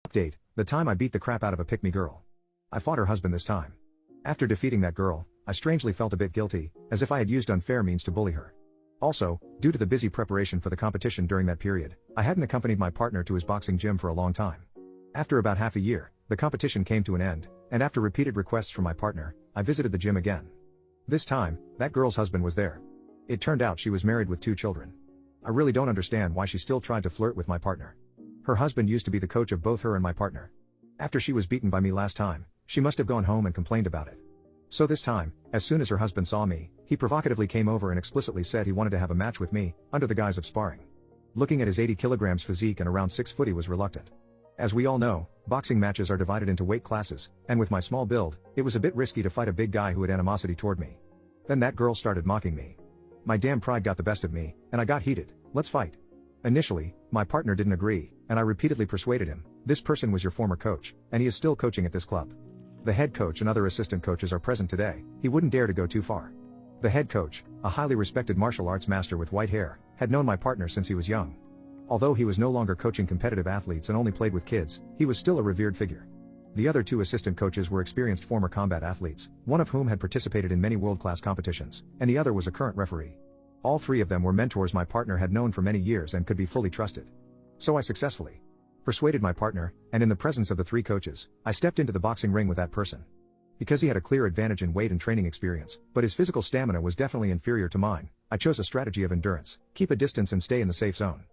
Update: the time I beat the crap out of a pick-me girl. I fought her husband this time. After defeating that girl, I strangely felt a bit guilty, as if I had used unfair means to bully her. Also, due to the busy preparation for the competition during that period, I hadn't accompanied my partner to his boxing gym for a long time. After about half a year, the competition came to an end, and after repeated requests from my partner, I visited the gym again. This time, that girl's husband was there. It turned out she was married with 2 children. I really don't understand why she still tried to flirt with my partner. Her husband used to be the coach of both her and my partner. After she was beaten by me last time, she must have gone home and complained about it. So this time, as soon as her husband saw me, he provocatively came over and explicitly said he wanted to have a match with me, under the guise of sparring. Looking at his 80 kilograms physique and around 6 foot, he was reluctant. As we all know, boxing matches are divided into weight classes, and with my small build, it was a bit risky to fight a big guy who had animosity toward me. Then that girl started mocking me. My damn pride got the best of me, and I got heated. Let's fight. Initially, my partner didn't agree, and I repeatedly persuaded him. This person was your former coach, and he is still coaching at this club. The head coach and other assistant coaches are present today. He wouldn't dare to go too far. The head coach, a highly respected martial arts master with white hair, had known my partner since he was young. Although he was no longer coaching competitive athletes and only played with kids, he was still a revered figure. The other 2 assistant coaches were experienced former combat athletes, one of whom had participated in many world-class competitions, and the other was a current referee. All 3 of them were mentors my partner had known for many years and could be fully trusted. So I successfully persuaded my partner, and in the presence of the 3 coaches, I stepped into the boxing ring with that person. Because he had a clear advantage in weight and training experience, but his physical stamina was definitely inferior to mine, I chose a strategy of endurance: keep a distance and stay in the safe zone.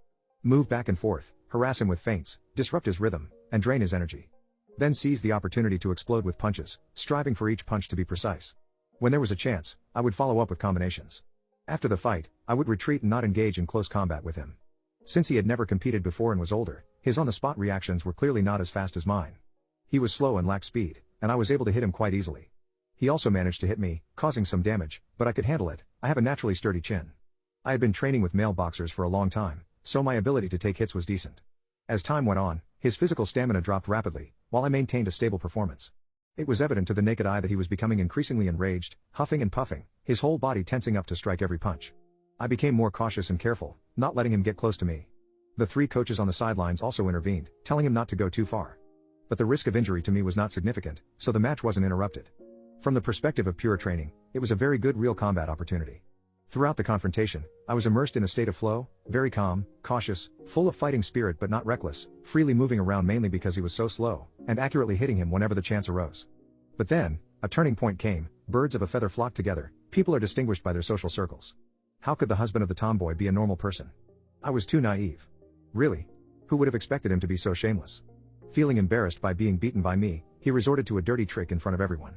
Move back and forth, harass him with feints, disrupt his rhythm, and drain his energy. Then seize the opportunity to explode with punches, striving for each punch to be precise. When there was a chance, I would follow up with combinations. After the fight, I would retreat and not engage in close combat with him. Since he had never competed before and was older, his on-the-spot reactions were clearly not as fast as mine. He was slow and lacked speed, and I was able to hit him quite easily. He also managed to hit me, causing some damage, but I could handle it. I have a naturally sturdy chin. I had been training with male boxers for a long time, so my ability to take hits was decent. As time went on, his physical stamina dropped rapidly, while I maintained a stable performance. It was evident to the naked eye that he was becoming increasingly enraged, huffing and puffing, his whole body tensing up to strike every punch. I became more cautious and careful, not letting him get close to me. The 3 coaches on the sidelines also intervened, telling him not to go too far. But the risk of injury to me was not significant, so the match wasn't interrupted. From the perspective of pure training, it was a very good real combat opportunity. Throughout the confrontation, I was immersed in a state of flow, very calm, cautious, full of fighting spirit but not reckless, freely moving around mainly because he was so slow, and accurately hitting him whenever the chance arose. But then, a turning point came. Birds of a feather flock together. People are distinguished by their social circles. How could the husband of the tomboy be a normal person? I was too naive. Really? Who would have expected him to be so shameless? Feeling embarrassed by being beaten by me, he resorted to a dirty trick in front of everyone.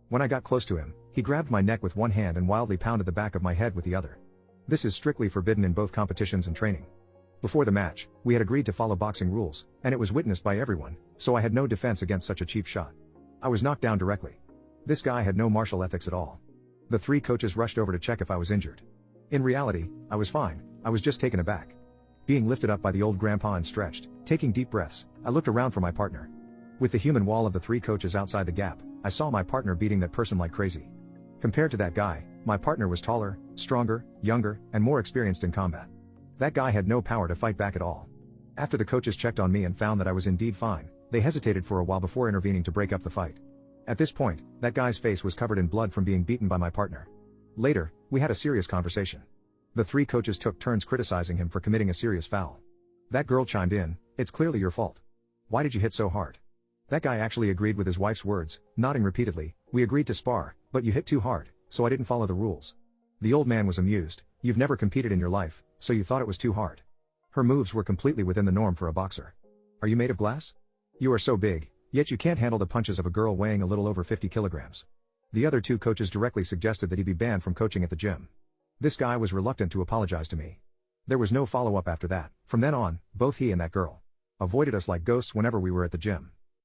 When I got close to him, he grabbed my neck with one hand and wildly pounded the back of my head with the other. This is strictly forbidden in both competitions and training. Before the match, we had agreed to follow boxing rules, and it was witnessed by everyone, so I had no defense against such a cheap shot. I was knocked down directly. This guy had no martial ethics at all. The 3 coaches rushed over to check if I was injured. In reality, I was fine. I was just taken aback. Being lifted up by the old grandpa and stretched, taking deep breaths, I looked around for my partner. With the human wall of the 3 coaches outside the gap, I saw my partner beating that person like crazy. Compared to that guy, my partner was taller, stronger, younger, and more experienced in combat. That guy had no power to fight back at all. After the coaches checked on me and found that I was indeed fine, they hesitated for a while before intervening to break up the fight. At this point, that guy's face was covered in blood from being beaten by my partner. Later, we had a serious conversation. The 3 coaches took turns criticizing him for committing a serious foul. That girl chimed in, "It's clearly your fault. Why did you hit so hard?" That guy actually agreed with his wife's words, nodding repeatedly. "We agreed to spar, but you hit too hard, so I didn't follow the rules." The old man was amused. "You've never competed in your life, so you thought it was too hard." Her moves were completely within the norm for a boxer. "Are you made of glass? You are so big, yet you can't handle the punches of a girl weighing a little over 50 kilograms. The other 2 coaches directly suggested that he be banned from coaching at the gym. This guy was reluctant to apologize to me. There was no follow-up after that. From then on, both he and that girl avoided us like ghosts whenever we were at the gym.